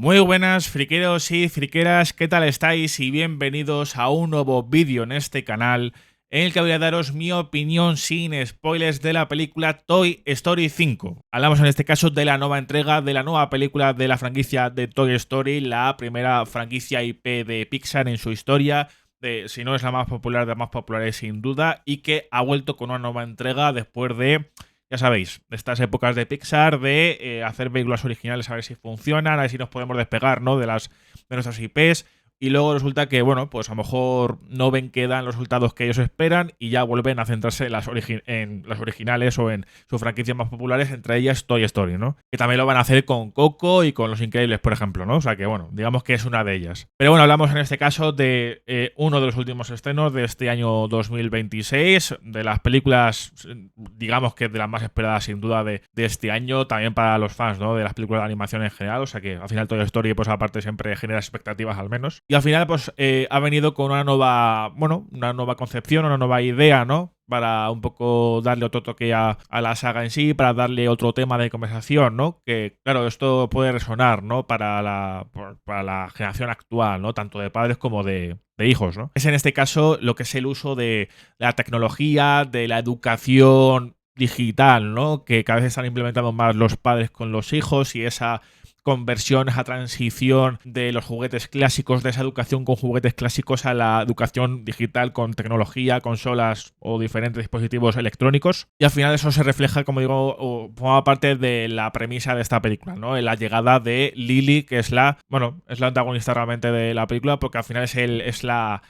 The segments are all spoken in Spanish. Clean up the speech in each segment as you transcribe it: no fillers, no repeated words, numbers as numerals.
Muy buenas friqueros y friqueras, ¿qué tal estáis? Y bienvenidos a un nuevo vídeo en este canal en el que voy a daros mi opinión sin spoilers de la película Toy Story 5. Hablamos en este caso de la nueva entrega, de la nueva película de la franquicia de Toy Story, la primera franquicia IP de Pixar en su historia, si no es la más popular, de las más populares sin duda, y que ha vuelto con una nueva entrega después de... Ya sabéis, de estas épocas de Pixar, de hacer películas originales a ver si funcionan, a ver si nos podemos despegar, ¿no? de nuestras IPs. Y luego resulta que, bueno, pues a lo mejor no ven que dan los resultados que ellos esperan y ya vuelven a centrarse en las originales o en sus franquicias más populares, entre ellas Toy Story, ¿no? Que también lo van a hacer con Coco y con Los Increíbles, por ejemplo, ¿no? O sea que, bueno, digamos que es una de ellas. Pero bueno, hablamos en este caso de uno de los últimos estrenos de este año 2026, de las películas, digamos que de las más esperadas sin duda de este año, también para los fans, ¿no? De las películas de animación en general, o sea que al final Toy Story, pues aparte siempre genera expectativas al menos. Y al final, pues ha venido con una nueva, bueno, una nueva concepción, una nueva idea, ¿no? Para un poco darle otro toque a la saga en sí, para darle otro tema de conversación, ¿no? Que, claro, esto puede resonar, ¿no? Para la generación actual, ¿no? Tanto de padres como de hijos, ¿no? Es en este caso lo que es el uso de la tecnología, de la educación digital, ¿no? Que cada vez están implementando más los padres con los hijos y esa conversión, esa transición de los juguetes clásicos, de esa educación con juguetes clásicos a la educación digital con tecnología, consolas o diferentes dispositivos electrónicos. Y al final eso se refleja, como digo, o forma parte de la premisa de esta película, ¿no? En la llegada de Lily, que es la antagonista realmente de la película, porque al final es la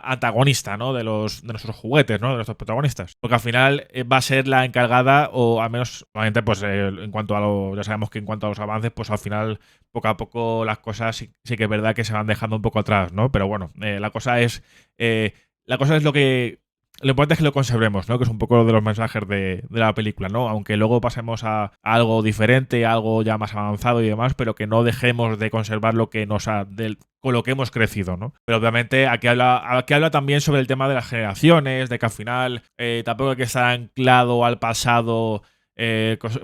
antagonista, ¿no? De nuestros juguetes, ¿no? De nuestros protagonistas. Porque al final va a ser la encargada, o al menos, obviamente, pues en cuanto a ya sabemos que en cuanto a los avances, pues al final, poco a poco las cosas sí que es verdad que se van dejando un poco atrás, ¿no? Pero bueno, la cosa es lo importante es que lo conservemos, ¿no? Que es un poco de los mensajes de la película, ¿no? Aunque luego pasemos a algo diferente, a algo ya más avanzado y demás, pero que no dejemos de conservar lo que con lo que hemos crecido, ¿no? Pero obviamente aquí habla también sobre el tema de las generaciones, de que al final tampoco hay que estar anclado al pasado,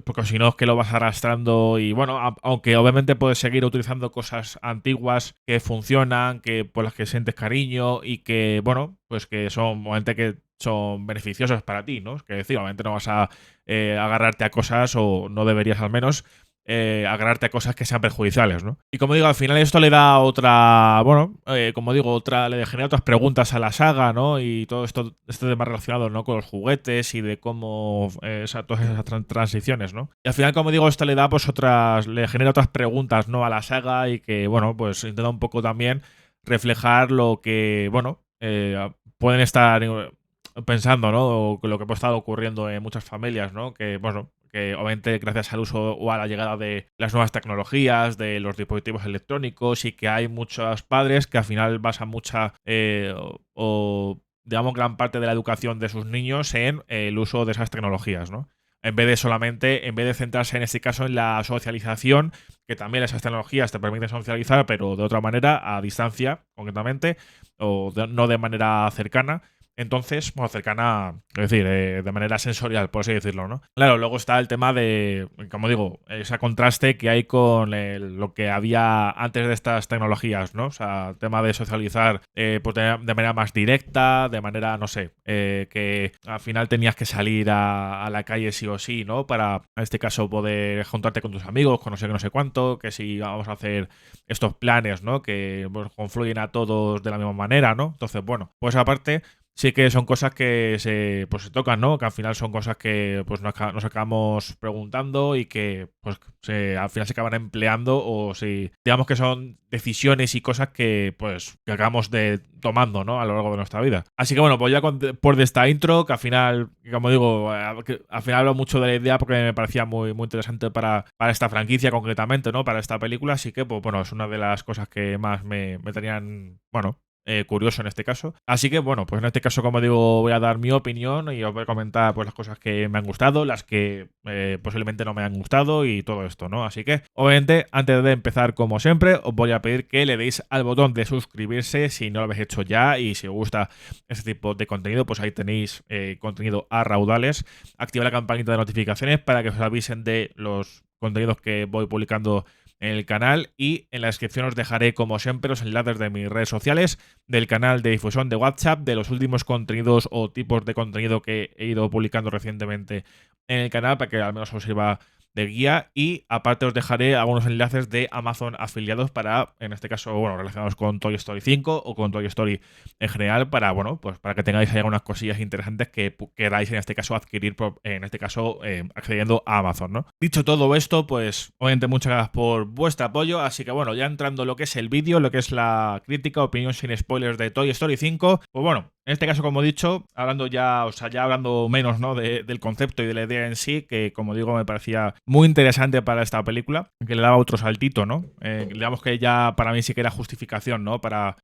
porque si no es que lo vas arrastrando y bueno, aunque obviamente puedes seguir utilizando cosas antiguas que funcionan, que por las que sientes cariño y que, bueno, pues que son obviamente que son beneficiosas para ti, ¿no? Es que decir, obviamente no vas a agarrarte a cosas, o no deberías al menos, agarrarte a cosas que sean perjudiciales, ¿no? Y como digo, al final esto le da otra, bueno, como digo, le genera otras preguntas a la saga, ¿no? Y todo esto, este tema relacionado, ¿no? Con los juguetes y de cómo todas esas transiciones, ¿no? Y al final, como digo, esto le da pues le genera otras preguntas, ¿no? A la saga y que, bueno, pues intenta un poco también reflejar lo que, bueno, pueden estar pensando, ¿no? O lo que puede estar ocurriendo en muchas familias, ¿no? Que, bueno, que obviamente gracias al uso o a la llegada de las nuevas tecnologías, de los dispositivos electrónicos, y que hay muchos padres que al final basan mucha digamos gran parte de la educación de sus niños en el uso de esas tecnologías, ¿no? En vez de centrarse en este caso en la socialización, que también esas tecnologías te permiten socializar, pero de otra manera, a distancia, concretamente, no de manera cercana. Entonces, bueno, cercana, es decir, de manera sensorial, por así decirlo, ¿no? Claro, luego está el tema de, como digo, ese contraste que hay con lo que había antes de estas tecnologías, ¿no? O sea, el tema de socializar pues de manera más directa, de manera, no sé, que al final tenías que salir a la calle sí o sí, ¿no? Para, en este caso, poder juntarte con tus amigos, conocer no sé cuánto, que si vamos a hacer estos planes, ¿no? Que pues, confluyen a todos de la misma manera, ¿no? Entonces, bueno, pues aparte sí que son cosas que se tocan, ¿no? Que al final son cosas que pues nos acabamos preguntando y que pues al final se acaban empleando, o si digamos que son decisiones y cosas que pues que acabamos tomando, ¿no? A lo largo de nuestra vida. Así que bueno, pues ya por de esta intro, que al final, como digo, que al final hablo mucho de la idea porque me parecía muy, muy interesante para esta franquicia concretamente, ¿no? Para esta película, así que pues bueno, es una de las cosas que más me tenían, bueno, curioso en este caso. Así que bueno, pues en este caso, como digo, voy a dar mi opinión y os voy a comentar pues las cosas que me han gustado, las que posiblemente no me han gustado y todo esto, ¿no? Así que, obviamente, antes de empezar, como siempre, os voy a pedir que le deis al botón de suscribirse si no lo habéis hecho ya, y si os gusta este tipo de contenido, pues ahí tenéis contenido a raudales. Activa la campanita de notificaciones para que os avisen de los contenidos que voy publicando en el canal, y en la descripción os dejaré, como siempre, los enlaces de mis redes sociales, del canal de difusión de WhatsApp, de los últimos contenidos o tipos de contenido que he ido publicando recientemente en el canal, para que al menos os sirva de guía. Y aparte os dejaré algunos enlaces de Amazon afiliados para, en este caso, bueno, relacionados con Toy Story 5 o con Toy Story en general, para, bueno, pues para que tengáis ahí algunas cosillas interesantes que queráis, en este caso, adquirir, en este caso, accediendo a Amazon, ¿no? Dicho todo esto, pues obviamente muchas gracias por vuestro apoyo, así que bueno, ya entrando en lo que es el vídeo, lo que es la crítica, opinión sin spoilers de Toy Story 5, pues bueno, en este caso, como he dicho, hablando ya, o sea, ya hablando menos, ¿no?, del concepto y de la idea en sí, que como digo, me parecía muy interesante para esta película, que le daba otro saltito, ¿no? Digamos que ya para mí sí que era justificación, ¿no?, para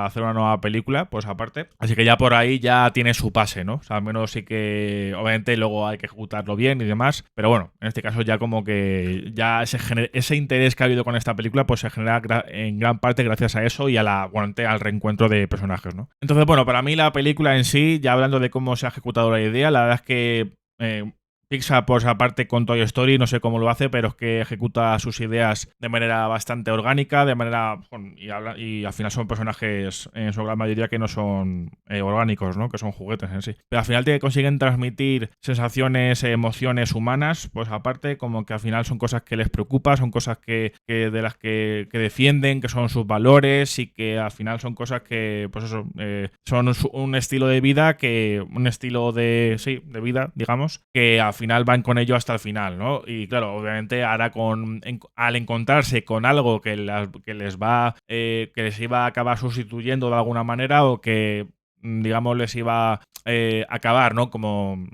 hacer una nueva película, pues aparte. Así que ya por ahí ya tiene su pase, ¿no? O sea, al menos sí que, obviamente, luego hay que ejecutarlo bien y demás, pero bueno, en este caso ya como que ya ese interés que ha habido con esta película, pues se genera en gran parte gracias a eso y a al reencuentro de personajes, ¿no? Entonces, bueno, para mí la película en sí, ya hablando de cómo se ha ejecutado la idea, la verdad es que Pixar, por esa parte, con Toy Story, no sé cómo lo hace, pero es que ejecuta sus ideas de manera bastante orgánica, de manera, y al final son personajes, en su gran mayoría, que no son orgánicos, ¿no?, que son juguetes en sí. Pero al final consiguen transmitir sensaciones, emociones humanas, pues aparte, como que al final son cosas que les preocupan, son cosas de las que defienden, que son sus valores, y que al final son cosas que, pues eso, son un estilo de vida, un estilo de vida, digamos, que al final van con ello hasta el final, ¿no? Y claro, obviamente ahora al encontrarse con algo que les iba a acabar sustituyendo de alguna manera, o que, digamos, les iba a acabar, ¿no? Como,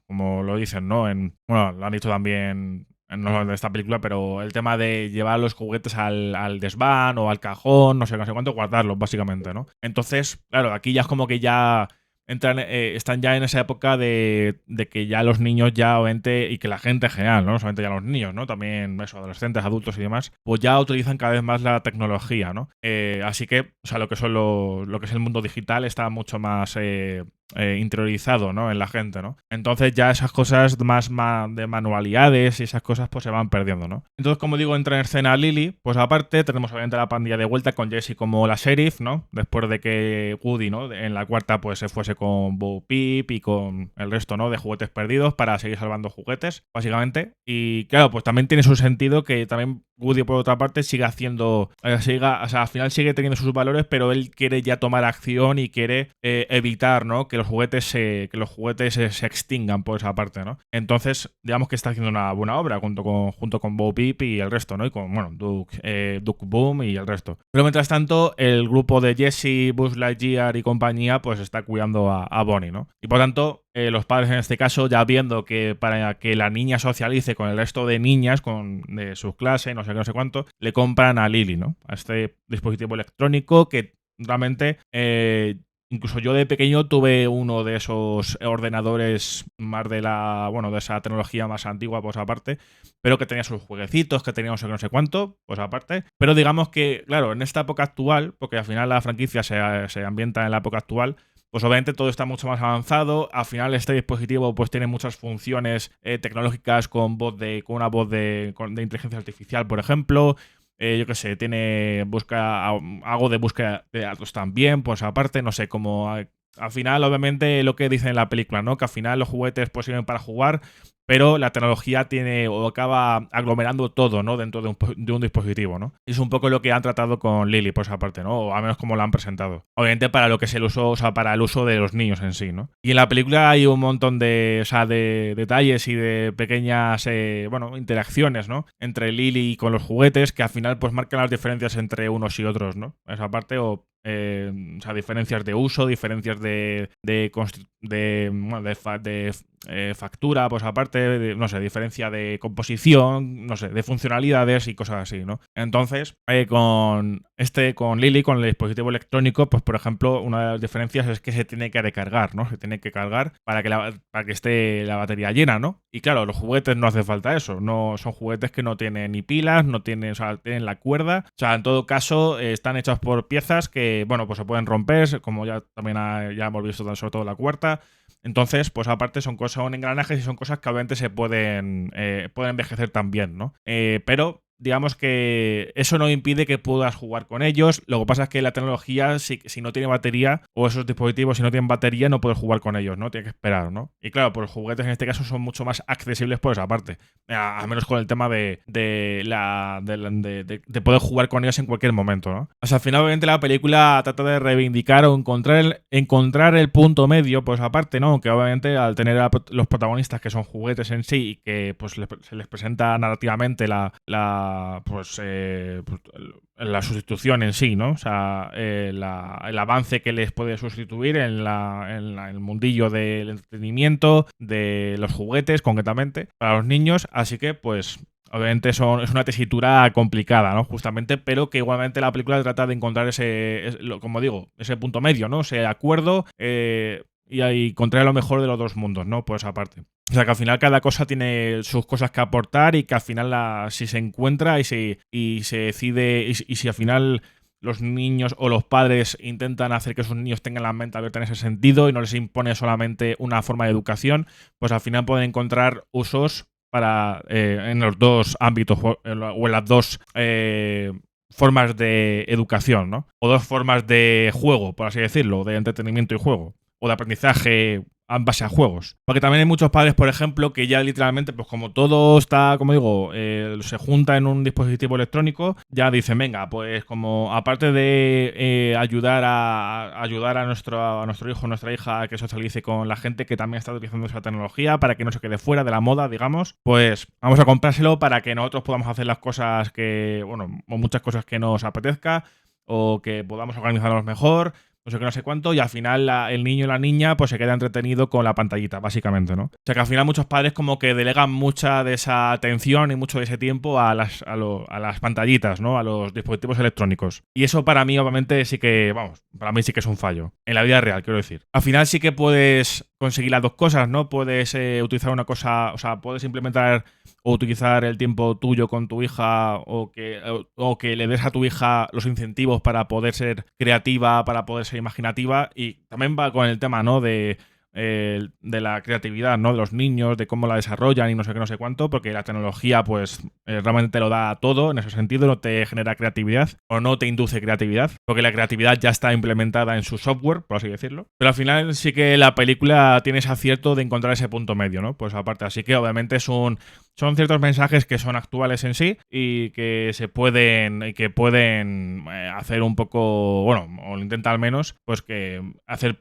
como lo dicen, ¿no? Bueno, lo han dicho también, no de esta película, pero el tema de llevar los juguetes al desván o al cajón, no sé cuánto, guardarlos, básicamente, ¿no? Entonces, claro, aquí ya es como que ya están ya en esa época de que ya los niños, ya obviamente, y que la gente en general, ¿no? No solamente ya los niños, ¿no? También eso, adolescentes, adultos y demás, pues ya utilizan cada vez más la tecnología, ¿no? Así que, o sea, lo que es el mundo digital está mucho más interiorizado, ¿no?, en la gente, ¿no? Entonces ya esas cosas más de manualidades y esas cosas pues se van perdiendo, ¿no? Entonces, como digo, entra en escena Lily, pues aparte tenemos obviamente la pandilla de vuelta con Jessie como la sheriff, ¿no? Después de que Woody, ¿no?, en la cuarta pues se fuese con Bo Peep y con el resto, ¿no?, de juguetes perdidos para seguir salvando juguetes, básicamente. Y claro, pues también tiene su sentido que también Woody, por otra parte, siga haciendo, o sea, al final sigue teniendo sus valores, pero él quiere ya tomar acción y quiere evitar, ¿no?, que los juguetes se extingan por esa parte, ¿no? Entonces, digamos que está haciendo una buena obra junto con Bo Peep y el resto, ¿no? Y con, bueno, Duke Boom y el resto. Pero mientras tanto, el grupo de Jessie, Buzz Lightyear y compañía, pues está cuidando a Bonnie, ¿no? Y por tanto, los padres en este caso, ya viendo que para que la niña socialice con el resto de niñas de sus clases, no sé qué, no sé cuánto, le compran a Lily, ¿no?, a este dispositivo electrónico que realmente, incluso yo de pequeño tuve uno de esos ordenadores más de esa tecnología más antigua, pues aparte, pero que tenía sus jueguecitos, que tenía no sé cuánto, pues aparte. Pero digamos que, claro, en esta época actual, porque al final la franquicia se ambienta en la época actual, pues obviamente todo está mucho más avanzado. Al final este dispositivo pues tiene muchas funciones tecnológicas con una voz de inteligencia artificial, por ejemplo. Yo qué sé, algo de búsqueda de datos también, pues aparte, no sé, como al final, obviamente, lo que dice en la película, ¿no?, que al final los juguetes pues sirven para jugar, pero la tecnología tiene o acaba aglomerando todo, ¿no?, dentro de un dispositivo, ¿no? Y es un poco lo que han tratado con Lily, por esa parte, ¿no?, o al menos como lo han presentado. Obviamente para lo que es el uso, o sea, para el uso de los niños en sí, ¿no? Y en la película hay un montón de detalles y de pequeñas, interacciones, ¿no?, entre Lily y con los juguetes, que al final pues marcan las diferencias entre unos y otros, ¿no? Esa parte, o sea, diferencias de uso, diferencias de factura, pues aparte, no sé, diferencia de composición, no sé, de funcionalidades y cosas así, ¿no? Entonces, con Lily, con el dispositivo electrónico, pues por ejemplo, una de las diferencias es que se tiene que recargar, ¿no? Se tiene que cargar para que esté la batería llena, ¿no? Y claro, los juguetes no hace falta eso, no son juguetes que no tienen ni pilas, no tienen, o sea, tienen la cuerda, o sea, en todo caso, están hechos por piezas que, bueno, pues se pueden romper, como ya también ya hemos visto, sobre todo la cuarta. Entonces, pues aparte son engranajes y son cosas que obviamente se pueden envejecer también, ¿no? Pero digamos que eso no impide que puedas jugar con ellos. Lo que pasa es que la tecnología, si no tiene batería, o esos dispositivos, si no tienen batería, no puedes jugar con ellos, ¿no? Tienes que esperar, ¿no? Y claro, pues los juguetes en este caso son mucho más accesibles por esa parte. Al menos con el tema de poder jugar con ellos en cualquier momento, ¿no? O sea, al final, obviamente, la película trata de reivindicar o encontrar el punto medio, pues aparte, ¿no? Que obviamente al tener a los protagonistas que son juguetes en sí y que pues se les presenta narrativamente la sustitución en sí, ¿no? O sea, el avance que les puede sustituir en el mundillo del entretenimiento, de los juguetes, concretamente, para los niños. Así que, pues, obviamente es una tesitura complicada, ¿no? Justamente, pero que igualmente la película trata de encontrar como digo, ese punto medio, ¿no? Ese acuerdo y encontrar lo mejor de los dos mundos, ¿no? Pues aparte. O sea, que al final cada cosa tiene sus cosas que aportar y que al final si se encuentra y se decide y si al final los niños o los padres intentan hacer que sus niños tengan la mente abierta en ese sentido y no les impone solamente una forma de educación, pues al final pueden encontrar usos en los dos ámbitos o en las dos formas de educación, ¿no? O dos formas de juego, por así decirlo, de entretenimiento y juego, o de aprendizaje en base a juegos. Porque también hay muchos padres, por ejemplo, que ya literalmente, pues como todo está, como digo, se junta en un dispositivo electrónico, ya dicen, venga, pues como aparte de ayudar a nuestro hijo o nuestra hija a que socialice con la gente que también está utilizando esa tecnología para que no se quede fuera de la moda, digamos, pues vamos a comprárselo para que nosotros podamos hacer las cosas o muchas cosas que nos apetezca o que podamos organizarnos mejor, no sé qué, no sé cuánto, y al final el niño y la niña pues se queda entretenido con la pantallita, básicamente, ¿no? O sea que al final muchos padres como que delegan mucha de esa atención y mucho de ese tiempo a las pantallitas, ¿no? A los dispositivos electrónicos. Y eso para mí, obviamente, para mí sí que es un fallo. En la vida real, quiero decir. Al final sí que puedes conseguir las dos cosas, ¿no? Puedes utilizar una cosa, o sea, puedes implementar o utilizar el tiempo tuyo con tu hija o que le des a tu hija los incentivos para poder ser creativa, para poder ser imaginativa, y también va con el tema, ¿no? De la creatividad, ¿no? De los niños, de cómo la desarrollan y no sé qué, no sé cuánto, porque la tecnología, pues, realmente te lo da todo en ese sentido, no te genera creatividad o no te induce creatividad, porque la creatividad ya está implementada en su software, por así decirlo. Pero al final sí que la película tiene ese acierto de encontrar ese punto medio, ¿no? Pues aparte, así que obviamente son ciertos mensajes que son actuales en sí y que pueden hacer un poco, bueno, o lo intenta al menos, pues que hacer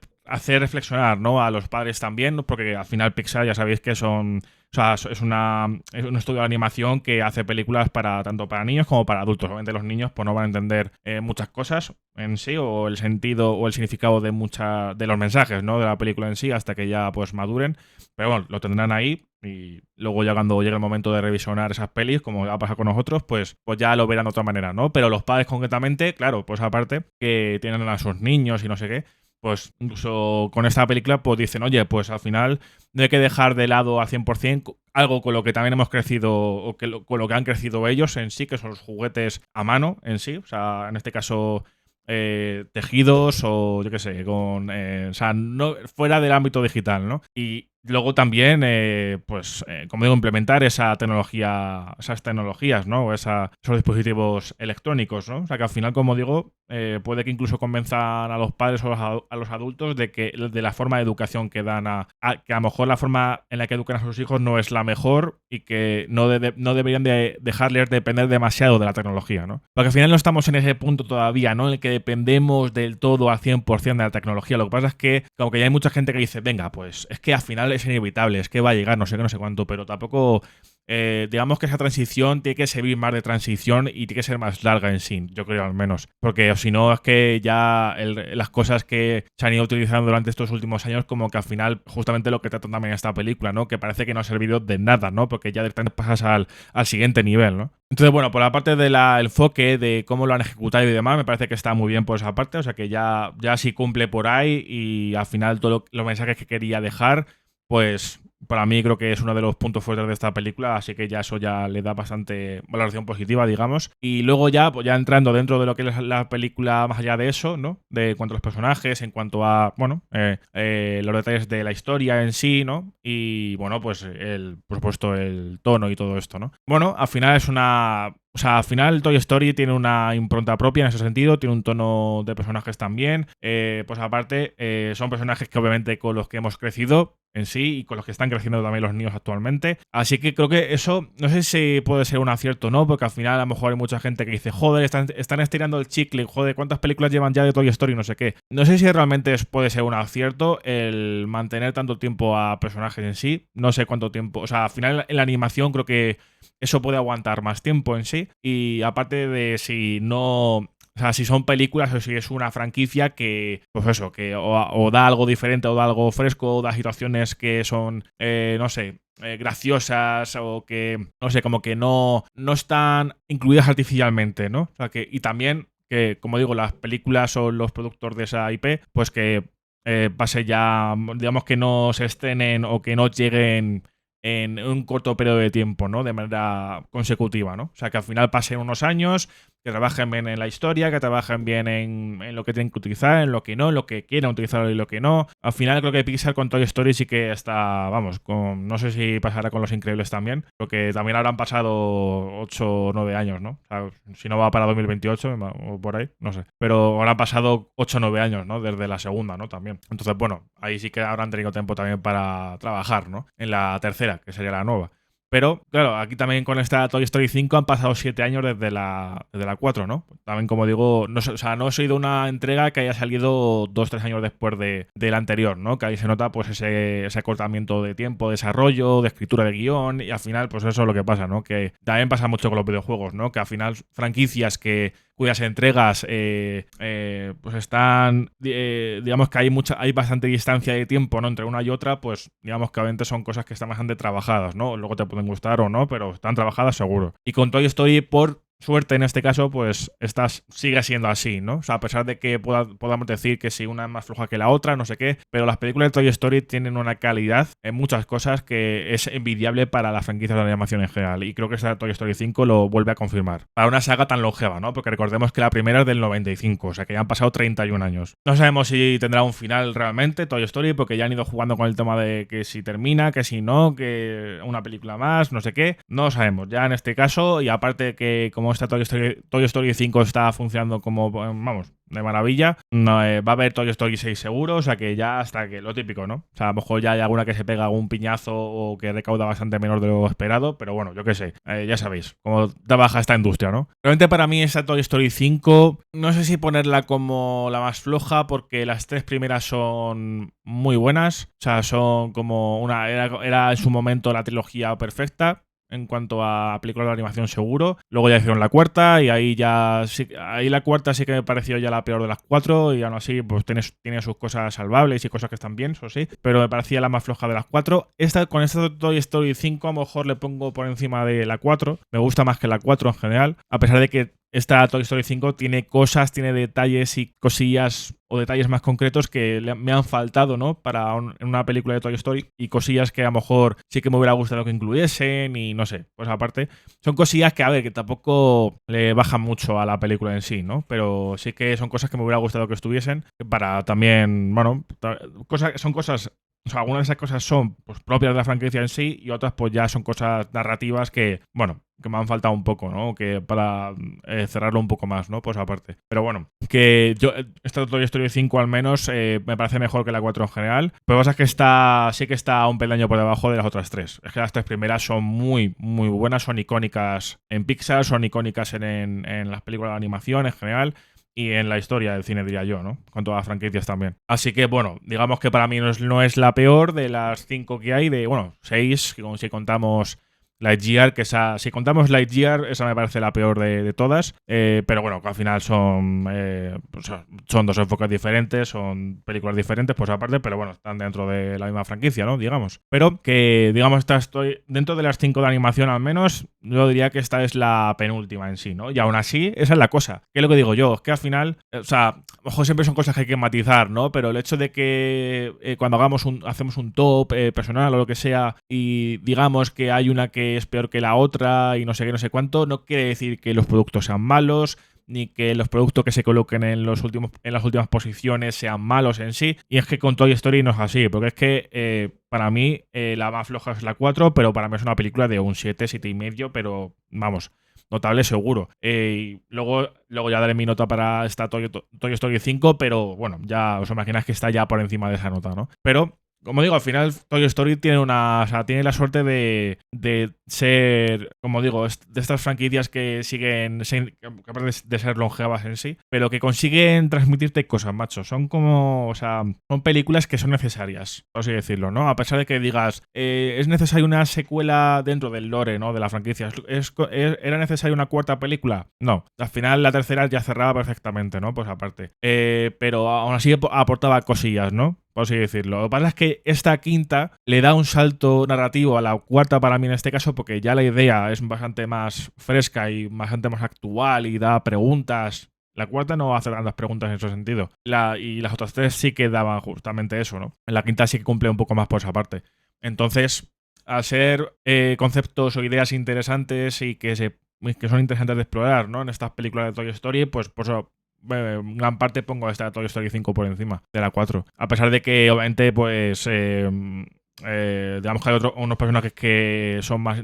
reflexionar, ¿no? A los padres también, porque al final Pixar ya sabéis que es un estudio de animación que hace películas tanto para niños como para adultos. Obviamente los niños pues no van a entender muchas cosas en sí, o el sentido o el significado de los mensajes, ¿no? De la película en sí, hasta que ya pues maduren. Pero bueno, lo tendrán ahí y luego ya cuando llegue el momento de revisionar esas pelis, como va a pasar con nosotros, pues ya lo verán de otra manera, ¿no? Pero los padres concretamente, claro, pues aparte que tienen a sus niños y no sé qué, pues incluso con esta película pues dicen, oye, pues al final no hay que dejar de lado al 100% algo con lo que también hemos crecido o con lo que han crecido ellos en sí, que son los juguetes a mano en sí, o sea, en este caso tejidos o yo qué sé, o sea, no, fuera del ámbito digital, ¿no? Y luego también, como digo, implementar esas tecnologías, ¿no? O esos dispositivos electrónicos, ¿no? O sea, que al final, como digo, puede que incluso convenzan a los padres o a los adultos de la forma de educación que dan que a lo mejor la forma en la que educan a sus hijos no es la mejor y que no deberían de dejarles depender demasiado de la tecnología, ¿no? Porque al final no estamos en ese punto todavía, ¿no? En el que dependemos del todo al 100% de la tecnología. Lo que pasa es que como que ya hay mucha gente que dice, venga, pues es que al final es inevitable, es que va a llegar, no sé qué, no sé cuánto, pero tampoco digamos que esa transición tiene que servir más de transición y tiene que ser más larga en sí, yo creo al menos. Porque si no es que ya las cosas que se han ido utilizando durante estos últimos años como que al final justamente lo que trata también esta película, ¿no? Que parece que no ha servido de nada, ¿no? Porque ya directamente pasas al siguiente nivel, ¿no? Entonces, bueno, por la parte del enfoque de cómo lo han ejecutado y demás, me parece que está muy bien por esa parte, o sea que ya sí cumple por ahí y al final todos los mensajes que quería dejar, pues para mí creo que es uno de los puntos fuertes de esta película, así que ya eso ya le da bastante valoración positiva, digamos. Y luego ya, pues ya entrando dentro de lo que es la película más allá de eso, ¿no? En cuanto a los personajes, en cuanto a, bueno, los detalles de la historia en sí, ¿no? Y, bueno, pues por supuesto el tono y todo esto, ¿no? Bueno, al final es una O sea, al final Toy Story tiene una impronta propia en ese sentido, tiene un tono de personajes también. Pues aparte, son personajes que obviamente con los que hemos crecido en sí y con los que están creciendo también los niños actualmente. Así que creo que eso, no sé si puede ser un acierto o no, porque al final a lo mejor hay mucha gente que dice, joder, están estirando el chicle, joder, ¿cuántas películas llevan ya de Toy Story? No sé qué. No sé si realmente puede ser un acierto el mantener tanto tiempo a personajes en sí. No sé cuánto tiempo. O sea, al final en la animación creo que eso puede aguantar más tiempo en sí. Y aparte de si no. O sea, si son películas o si es una franquicia que, pues eso, que o da algo diferente o da algo fresco o da situaciones que son, no sé, graciosas o que, no sé, como que no están incluidas artificialmente, ¿no? O sea, que, y también que, como digo, las películas o los productores de esa IP, pues que pase ya, digamos que no se estrenen o que no lleguen en un corto periodo de tiempo, ¿no? De manera consecutiva, ¿no? O sea, que al final pasen unos años, que trabajen bien en la historia, que trabajen bien en lo que tienen que utilizar, en lo que no, en lo que quieran utilizar y lo que no. Al final creo que Pixar con Toy Story sí que está, vamos, no sé si pasará con Los Increíbles también, porque también habrán pasado 8 o 9 años, ¿no? O sea, si no va para 2028 o por ahí, no sé. Pero habrán pasado 8 o 9 años, ¿no? Desde la segunda, ¿no? También. Entonces, bueno, ahí sí que habrán tenido tiempo también para trabajar, ¿no? En la tercera, que sería la nueva. Pero, claro, aquí también con esta Toy Story 5 han pasado 7 años desde la 4, ¿no? También, como digo, no, o sea, no he sido una entrega que haya salido 2 o 3 años después de la anterior, ¿no? Que ahí se nota pues ese acortamiento de tiempo, de desarrollo, de escritura de guión, y al final, pues eso es lo que pasa, ¿no? Que también pasa mucho con los videojuegos, ¿no? Que al final franquicias cuyas entregas pues están, digamos que hay bastante distancia de tiempo, ¿no? Entre una y otra, pues digamos que obviamente son cosas que están bastante trabajadas, ¿no? Luego te pueden gustar o no, pero están trabajadas seguro. Y con Toy Story, por suerte en este caso, pues sigue siendo así, ¿no? O sea, a pesar de que podamos decir que si una es más floja que la otra, no sé qué, pero las películas de Toy Story tienen una calidad en muchas cosas que es envidiable para las franquicias de animación en general, y creo que esta Toy Story 5 lo vuelve a confirmar. Para una saga tan longeva, ¿no? Porque recordemos que la primera es del 95, o sea que ya han pasado 31 años. No sabemos si tendrá un final realmente Toy Story, porque ya han ido jugando con el tema de que si termina, que si no, que una película más, no sé qué. No lo sabemos ya en este caso, y aparte que como esta Toy Story 5 está funcionando como, vamos, de maravilla, no, va a haber Toy Story 6 seguro, o sea que ya hasta que lo típico, ¿no? O sea, a lo mejor ya hay alguna que se pega algún piñazo o que recauda bastante menor de lo esperado, pero bueno, yo qué sé, ya sabéis cómo trabaja esta industria, ¿no? Realmente para mí esta Toy Story 5, no sé si ponerla como la más floja, porque las 3 primeras son muy buenas, o sea, son como era en su momento la trilogía perfecta en cuanto a películas de animación seguro. Luego ya hicieron la cuarta y ahí la cuarta sí que me pareció ya la peor de las 4, y aún así pues tiene sus cosas salvables y cosas que están bien, eso sí, pero me parecía la más floja de las 4. Con esta Toy Story 5 a lo mejor le pongo por encima de la 4, me gusta más que la 4 en general, a pesar de que esta Toy Story 5 tiene detalles y cosillas o detalles más concretos que me han faltado, ¿no? En una película de Toy Story, y cosillas que a lo mejor sí que me hubiera gustado que incluyesen y no sé, pues aparte son cosillas que, a ver, que tampoco le bajan mucho a la película en sí, ¿no? Pero sí que son cosas que me hubiera gustado que estuviesen para también, bueno, son cosas. O sea, algunas de esas cosas son pues, propias de la franquicia en sí, y otras pues ya son cosas narrativas que, bueno, que me han faltado un poco, ¿no? Que para cerrarlo un poco más, ¿no? Pues aparte. Pero bueno, que yo, esta Toy Story 5 al menos me parece mejor que la 4 en general. Pero pasa que sí que está un peldaño por debajo de las otras 3. Es que las 3 primeras son muy, muy buenas, son icónicas en Pixar, son icónicas en las películas de animación en general, y en la historia del cine, diría yo, ¿no? Con todas las franquicias también. Así que, bueno, digamos que para mí no es la peor de las 5 que hay, 6, si contamos Lightyear, que si contamos Lightyear, esa me parece la peor de todas, pero bueno, que al final pues, son dos enfoques diferentes, son películas diferentes, pues aparte, pero bueno, están dentro de la misma franquicia, ¿no? Digamos. Pero que, digamos, estoy dentro de las 5 de animación al menos, yo diría que esta es la penúltima en sí, ¿no? Y aún así, esa es la cosa. ¿Qué es lo que digo yo? Es que al final, o sea, a lo mejor siempre son cosas que hay que matizar, ¿no? Pero el hecho de que cuando hacemos un top personal o lo que sea, y digamos que hay una que es peor que la otra y no sé qué, no sé cuánto, no quiere decir que los productos sean malos, ni que los productos que se coloquen en las últimas posiciones sean malos en sí. Y es que con Toy Story no es así, porque es que para mí la más floja es la 4, pero para mí es una película de un 7, 7,5, pero vamos, notable seguro. Y luego ya daré mi nota para esta Toy Story 5, pero bueno, ya os imagináis que está ya por encima de esa nota, ¿no? Pero como digo, al final Toy Story tiene tiene la suerte de ser, como digo, de estas franquicias que siguen, capaces de ser longevas en sí, pero que consiguen transmitirte cosas, macho. Son como, o sea, son películas que son necesarias, por así decirlo, ¿no? A pesar de que digas, es necesaria una secuela dentro del lore, ¿no? De la franquicia. ¿Era necesaria una cuarta película? No. Al final la tercera ya cerraba perfectamente, ¿no? Pues aparte. Pero aún así aportaba cosillas, ¿no? Por así decirlo. Lo que pasa es que esta quinta le da un salto narrativo a la cuarta para mí en este caso, porque ya la idea es bastante más fresca y bastante más actual y da preguntas. La cuarta no hace tantas preguntas en ese sentido. Y las otras tres sí que daban justamente eso, ¿no? En la quinta sí que cumple un poco más por esa parte. Entonces, al ser conceptos o ideas interesantes y que son interesantes de explorar, ¿no? En estas películas de Toy Story, pues por eso en gran parte pongo esta Toy Story 5 por encima de la 4. A pesar de que, obviamente, pues digamos que hay unos personajes que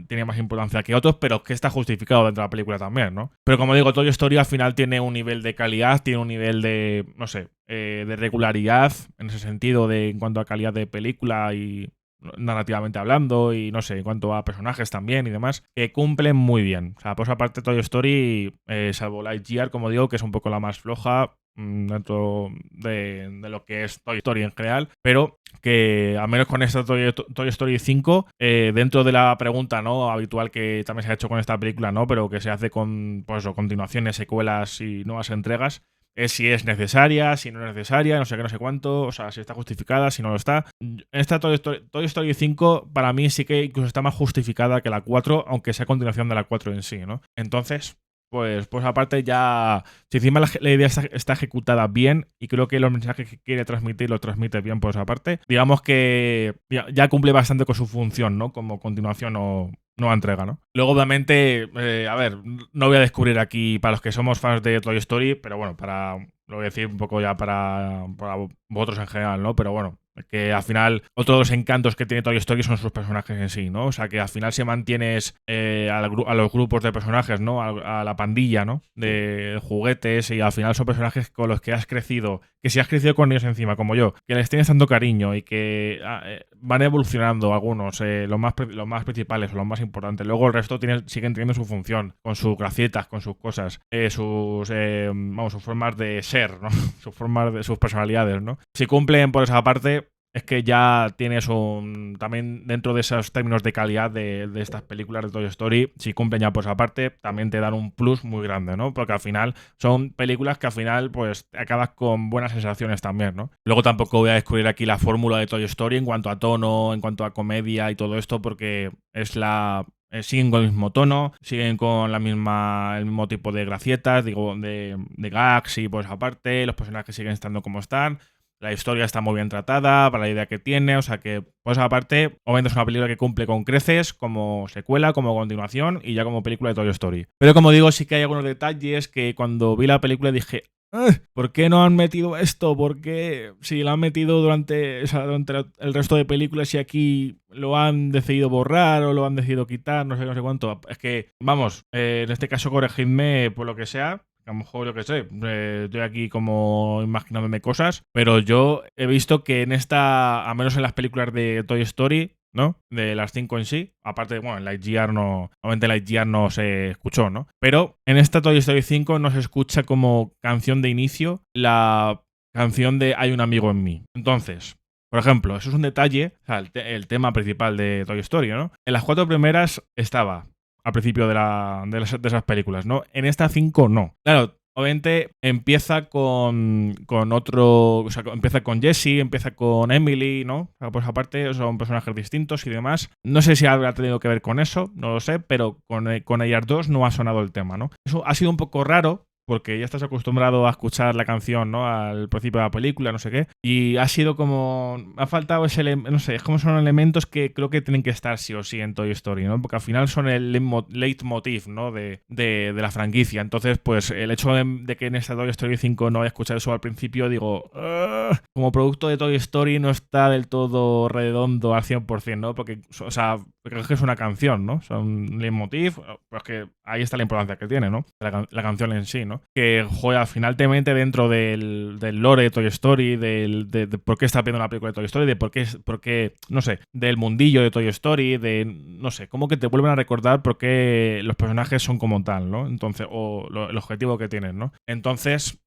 tienen más importancia que otros, pero que está justificado dentro de la película también, ¿no? Pero como digo, Toy Story al final tiene un nivel de calidad, tiene un nivel de, no sé, de regularidad, en ese sentido, en cuanto a calidad de película y narrativamente hablando, y no sé, en cuanto a personajes también y demás, que cumplen muy bien. O sea, por esa parte Toy Story, salvo Lightyear, como digo, que es un poco la más floja dentro de lo que es Toy Story en general, pero que al menos con esta Toy Story 5, dentro de la pregunta, ¿no?, habitual que también se ha hecho con esta película, ¿no?, pero que se hace con, pues eso, continuaciones, secuelas y nuevas entregas, es si es necesaria, si no es necesaria, no sé qué, no sé cuánto, o sea, si está justificada, si no lo está. Esta Toy Story 5 para mí sí que incluso está más justificada que la 4, aunque sea a continuación de la 4 en sí, ¿no? Entonces, pues aparte ya, si encima la idea está ejecutada bien y creo que los mensajes que quiere transmitir los transmite bien por esa parte, digamos que ya cumple bastante con su función, ¿no? Como continuación o nueva entrega, ¿no? Luego, obviamente, a ver, no voy a descubrir aquí para los que somos fans de Toy Story, pero bueno, lo voy a decir un poco ya para vosotros en general, ¿no? Pero bueno, que al final otro de los encantos que tiene Toy Story son sus personajes en sí, ¿no? O sea, que al final si mantienes a los grupos de personajes, ¿no? A la pandilla, ¿no? De juguetes, y al final son personajes con los que has crecido, que si has crecido con ellos encima, como yo, que les tienes tanto cariño y que van evolucionando algunos, los más principales o los más importantes. Luego el resto siguen teniendo su función, con sus gracietas, con sus cosas, sus formas de ser, ¿no? sus personalidades, ¿no? Si cumplen por esa parte, es que ya tienes también dentro de esos términos de calidad de estas películas de Toy Story, si cumplen ya por esa parte, también te dan un plus muy grande, ¿no? Porque al final son películas que al final pues acabas con buenas sensaciones también, ¿no? Luego tampoco voy a descubrir aquí la fórmula de Toy Story en cuanto a tono, en cuanto a comedia y todo esto, porque siguen con el mismo tono, siguen con el mismo tipo de gracietas, digo, de gags, y pues aparte los personajes siguen estando como están. La historia está muy bien tratada para la idea que tiene, o sea que, pues aparte, obviamente es una película que cumple con creces como secuela, como continuación y ya como película de Toy Story. Pero como digo, sí que hay algunos detalles que cuando vi la película dije, ¿por qué no han metido esto? ¿Por qué si lo han metido durante el resto de películas y aquí lo han decidido borrar o lo han decidido quitar? No sé cuánto. Es que, vamos, en este caso corregidme por lo que sea. A lo mejor, yo qué sé, estoy aquí como imaginándome cosas, pero yo he visto que al menos en las películas de Toy Story, ¿no? De las 5 en sí, aparte, bueno, en Lightyear obviamente Lightyear no se escuchó, ¿no? Pero en esta Toy Story 5 no se escucha como canción de inicio la canción de Hay un amigo en mí. Entonces, por ejemplo, eso es un detalle, o sea, el tema principal de Toy Story, ¿no? En las 4 primeras estaba al principio de esas películas, ¿no? En esta 5 no. Claro, obviamente empieza con otro, o sea, empieza con Jessie, empieza con Emily, ¿no? O sea, pues aparte son personajes distintos y demás. No sé si habrá tenido que ver con eso, no lo sé, pero con ellas dos no ha sonado el tema, ¿no? Eso ha sido un poco raro, porque ya estás acostumbrado a escuchar la canción, ¿no? Al principio de la película, no sé qué. Y ha sido como... Ha faltado no sé, es como son elementos que creo que tienen que estar sí o sí en Toy Story, ¿no? Porque al final son el leitmotiv, ¿no? De la franquicia. Entonces, pues el hecho de que en esta Toy Story 5 no haya escuchado eso al principio, digo... como producto de Toy Story no está del todo redondo al 100%, ¿no? Porque, o sea, Creo que es una canción, ¿no? O sea, un leitmotiv, pues que ahí está la importancia que tiene, ¿no? La canción en sí, ¿no? Que juega, al final te mete dentro del lore de Toy Story, de por qué está viendo la película de Toy Story, de por qué, no sé, del mundillo de Toy Story, no sé, como que te vuelven a recordar por qué los personajes son como tal, ¿no? Entonces, o el objetivo que tienen, ¿no? Entonces,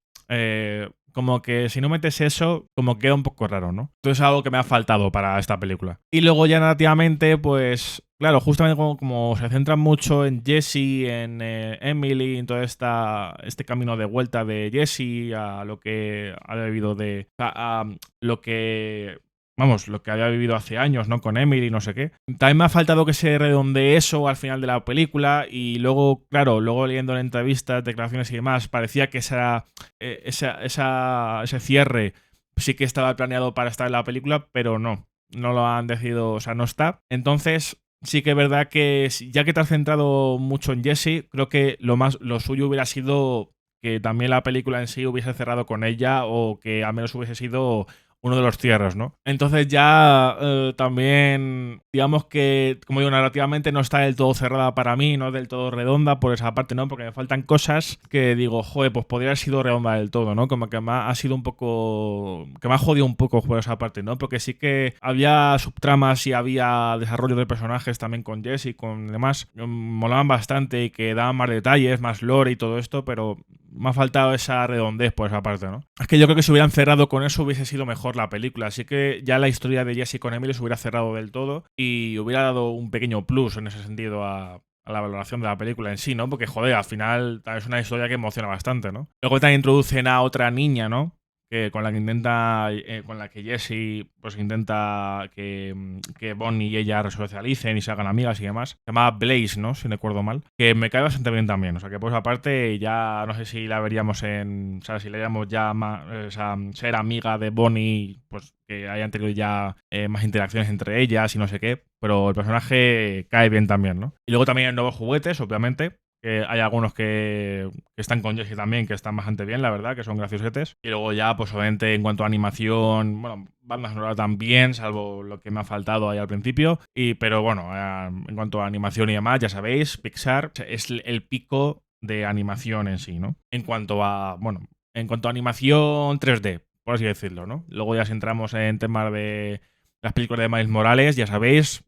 como que si no metes eso, como queda un poco raro, ¿no? Entonces es algo que me ha faltado para esta película. Y luego ya narrativamente, pues, claro, justamente como se centra mucho en Jessie, en Emily, en todo este camino de vuelta de Jessie a lo que ha vivido a lo que... Vamos, lo que había vivido hace años, ¿no? Con Emily y no sé qué. También me ha faltado que se redondee eso al final de la película. Y luego, claro, luego leyendo en entrevistas, declaraciones y demás, parecía que ese cierre sí que estaba planeado para estar en la película, pero no lo han decidido, o sea, no está. Entonces, sí que es verdad que ya que te has centrado mucho en Jessie, creo que lo suyo hubiera sido que también la película en sí hubiese cerrado con ella o que al menos hubiese sido uno de los cierres, ¿no? Entonces ya también, digamos que, como digo, narrativamente no está del todo cerrada para mí, no del todo redonda por esa parte, ¿no? Porque me faltan cosas que digo, joder, pues podría haber sido redonda del todo, ¿no? Como que ha sido un poco... que me ha jodido un poco por esa parte, ¿no? Porque sí que había subtramas y había desarrollo de personajes también con Jess y con demás. Molaban bastante y que daban más detalles, más lore y todo esto, pero me ha faltado esa redondez por esa parte, ¿no? Es que yo creo que si hubieran cerrado con eso hubiese sido mejor la película, así que ya la historia de Jessie con Emily se hubiera cerrado del todo y hubiera dado un pequeño plus en ese sentido a la valoración de la película en sí, ¿no? Porque, joder, al final es una historia que emociona bastante, ¿no? Luego también introducen a otra niña, ¿no? Con la que Jessie pues intenta que Bonnie y ella se socialicen y se hagan amigas y demás. Se llama Blaze, ¿no? Si no recuerdo mal. Que me cae bastante bien también. O sea, que pues aparte ya no sé si la veríamos o sea, si le haríamos ya ser amiga de Bonnie, pues que hayan tenido ya más interacciones entre ellas y no sé qué. Pero el personaje cae bien también, ¿no? Y luego también hay nuevos juguetes, obviamente. Hay algunos que están con Jessie también, que están bastante bien, la verdad, que son graciosetes. Y luego ya, pues obviamente, en cuanto a animación, bueno, banda sonora también, salvo lo que me ha faltado ahí al principio. Pero bueno, en cuanto a animación y demás, ya sabéis, Pixar es el pico de animación en sí, ¿no? En cuanto a animación 3D, por así decirlo, ¿no? Luego ya si entramos en temas de las películas de Miles Morales, ya sabéis...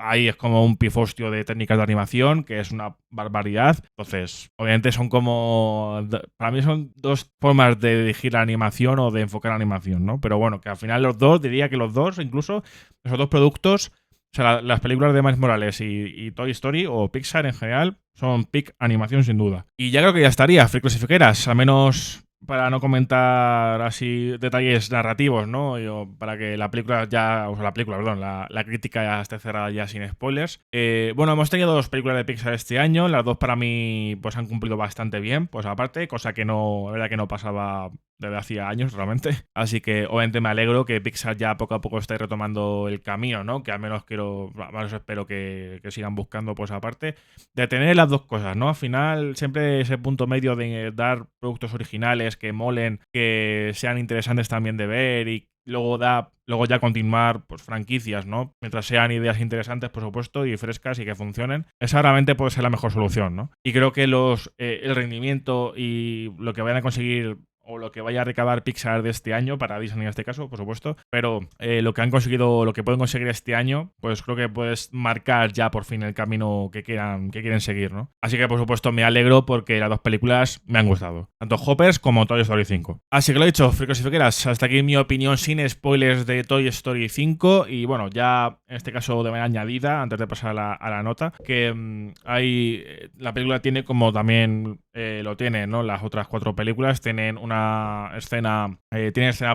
Ahí es como un pifostio de técnicas de animación, que es una barbaridad. Entonces, obviamente son para mí son dos formas de dirigir la animación o de enfocar la animación, ¿no? Pero bueno, que al final diría que los dos, incluso, esos dos productos, o sea, las películas de Miles Morales y Toy Story, o Pixar en general, son peak animación sin duda. Y ya creo que ya estaría, Fricos y Friqueras, al menos... para no comentar así detalles narrativos, ¿no? Para que la película perdón, la crítica ya esté cerrada ya sin spoilers. Bueno, hemos tenido dos películas de Pixar este año, las dos para mí pues han cumplido bastante bien, pues aparte, cosa que la verdad que no pasaba desde hacía años realmente. Así que obviamente me alegro que Pixar ya poco a poco esté retomando el camino, ¿no? Que al menos espero que sigan buscando pues aparte de tener las dos cosas, ¿no? Al final siempre ese punto medio de dar productos originales que molen, que sean interesantes también de ver y luego ya continuar pues franquicias, ¿no? Mientras sean ideas interesantes, por supuesto, y frescas y que funcionen. Esa realmente puede ser la mejor solución, ¿no? Y creo que el rendimiento y lo que vayan a conseguir o lo que vaya a recabar Pixar de este año, para Disney en este caso, por supuesto, pero lo que han conseguido, lo que pueden conseguir este año, pues creo que puedes marcar ya por fin el camino que quieren seguir, ¿no? Así que, por supuesto, me alegro porque las dos películas me han gustado, tanto Hoppers como Toy Story 5. Así que lo he dicho, fricos y friqueras, hasta aquí mi opinión sin spoilers de Toy Story 5 y bueno, ya en este caso de manera añadida, antes de pasar a la nota, que la película tiene como también lo tienen, ¿no? Las otras 4 películas tienen una escena,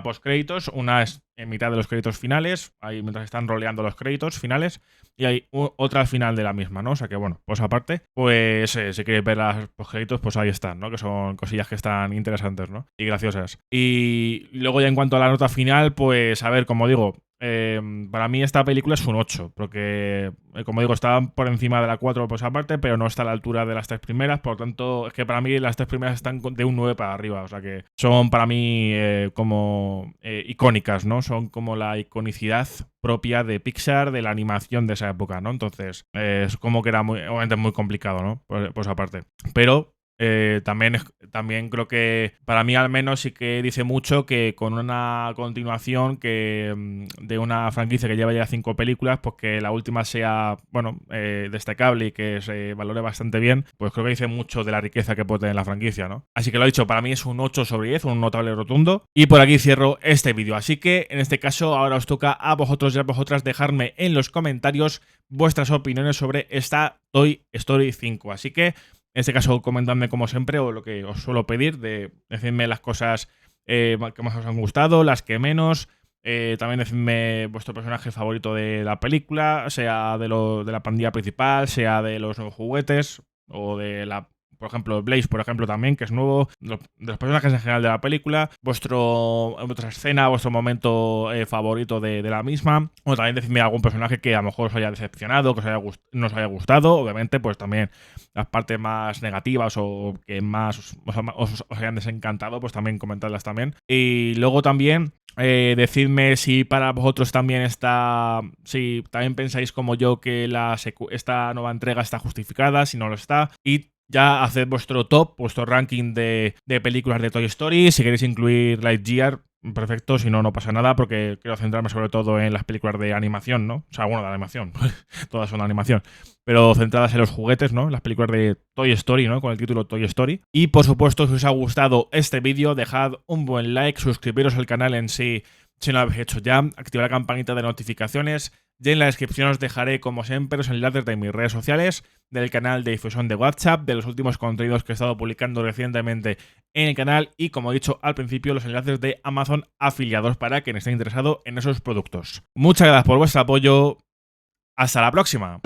post créditos, una es en mitad de los créditos finales, ahí mientras están roleando los créditos finales, y hay otra al final de la misma, ¿no? O sea que bueno, pues aparte, pues si queréis ver los post créditos, pues ahí están, ¿no? Que son cosillas que están interesantes, ¿no? Y graciosas. Y luego ya en cuanto a la nota final, pues a ver, como digo, para mí esta película es un 8, porque, como digo, está por encima de la 4 por esa parte, pero no está a la altura de las tres primeras, por lo tanto, es que para mí las tres primeras están de un 9 para arriba, o sea que son para mí como icónicas, ¿no? Son como la iconicidad propia de Pixar, de la animación de esa época, ¿no? Entonces, es como que era obviamente muy complicado, ¿no? Por esa parte. Pero también creo que para mí al menos sí que dice mucho que con una continuación de una franquicia que lleva ya 5 películas, pues que la última sea, bueno, destacable y que se valore bastante bien, pues creo que dice mucho de la riqueza que puede tener la franquicia, ¿no? Así que lo he dicho, para mí es un 8 sobre 10, un notable rotundo. Y por aquí cierro este vídeo. Así que en este caso ahora os toca a vosotros y a vosotras dejarme en los comentarios vuestras opiniones sobre esta Toy Story 5. Así que en este caso, comentadme como siempre, o lo que os suelo pedir, de decidme las cosas que más os han gustado, las que menos. También decidme vuestro personaje favorito de la película, sea de la pandilla principal, sea de los nuevos juguetes, o de por ejemplo, Blaze, por ejemplo, también, que es nuevo, de los personajes en general de la película, vuestra escena, vuestro momento favorito de la misma, o también decidme algún personaje que a lo mejor os haya decepcionado, que no os haya gustado, obviamente, pues también las partes más negativas o que más os hayan desencantado, pues también comentadlas también. Y luego también decidme si para vosotros también si también pensáis como yo que esta nueva entrega está justificada, si no lo está, y ya haced vuestro top, vuestro ranking de películas de Toy Story. Si queréis incluir Lightyear, perfecto, si no, no pasa nada, porque quiero centrarme sobre todo en las películas de animación, ¿no? O sea, bueno, de animación, todas son de animación, pero centradas en los juguetes, ¿no? Las películas de Toy Story, ¿no? Con el título Toy Story. Y por supuesto, si os ha gustado este vídeo, dejad un buen like, suscribiros al canal en sí si no lo habéis hecho ya, activad la campanita de notificaciones. Y en la descripción os dejaré, como siempre, los enlaces de mis redes sociales, del canal de difusión de WhatsApp, de los últimos contenidos que he estado publicando recientemente en el canal y, como he dicho al principio, los enlaces de Amazon afiliados para quien esté interesado en esos productos. Muchas gracias por vuestro apoyo. Hasta la próxima.